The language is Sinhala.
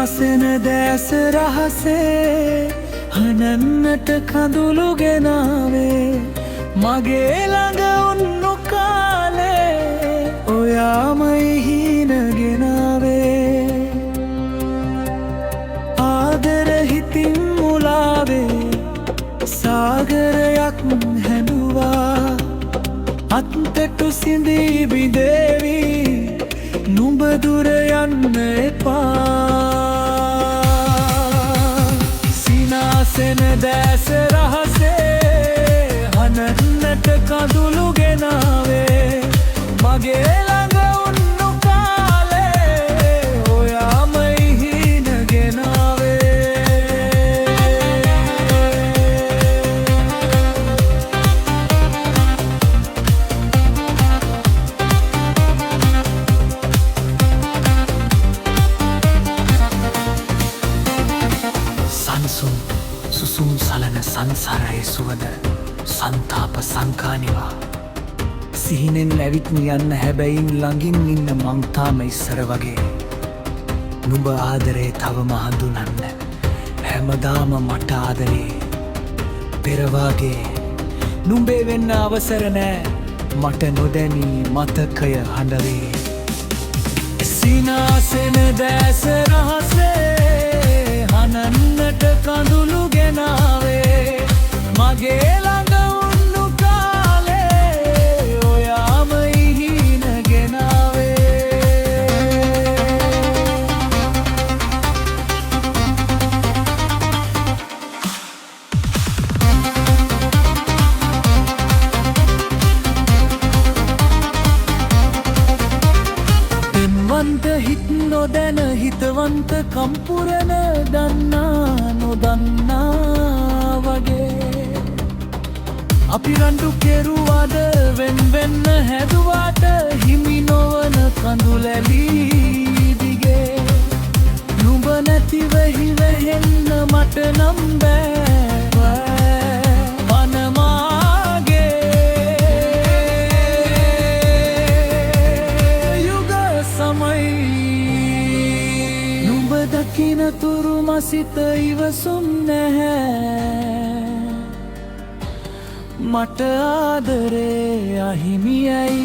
සිනාසෙන දැස රහසේ හනන්නට කඳුළු ගෙනාවේ මගේ ළඟ උන්නු කාලේ ඔයාමයි හීන ගෙනාවේ ආදර හිතින් මුලාවේ සාගරයක් හැඬුවා අත්ටු සිඳී බිඳේවි නුඹ දුර යන්න එපා සිනාසෙන දැස රහසේ හනන්නට කඳුළු ගෙනාවේ මගේ ළඟ උන්නු කාලේ ඔයාමයි හීන ගෙනාවේ සුසුම් සලන සංසාරයේ සුවඳ සන්තාප සංකානිවා සිහිනෙන් ඇවිත් යන්න හැබැයින් ළඟින් ඉන්න මං තාම ඉස්සර වගේ නුඹ ආදරේ තවම හඳුනන්න හැමදාම මට ආදරේ පෙරවාගේ නුඹේ වෙන්න අවසර නෑ මට නොදැනී මතකය හඬවේ සිනාසෙන දැස රහසේ හනන්නට කඳුළු ගෙනාවේ මගේ ළඟ උන්නු කාලේ ඔයාමයි හීන ගෙනාවේ පෙම්වන්ත හිත් නොදැන හිතවන්ත කම්පුරන දන්නා නොදන්නා වගේ අපි රණ්ඩු කෙරුවාද වෙන් වෙන්න හැදුවාට හිමි නොවන කඳුලැලී දිගේ නුඹ නැතිව හිරෙන්න මට නම් බෑ මනමාගේ යුග සමයි නුඹ දකින තුරු මසිත ඉවසුම් නැහැ මට ආදරේ අහිමියයි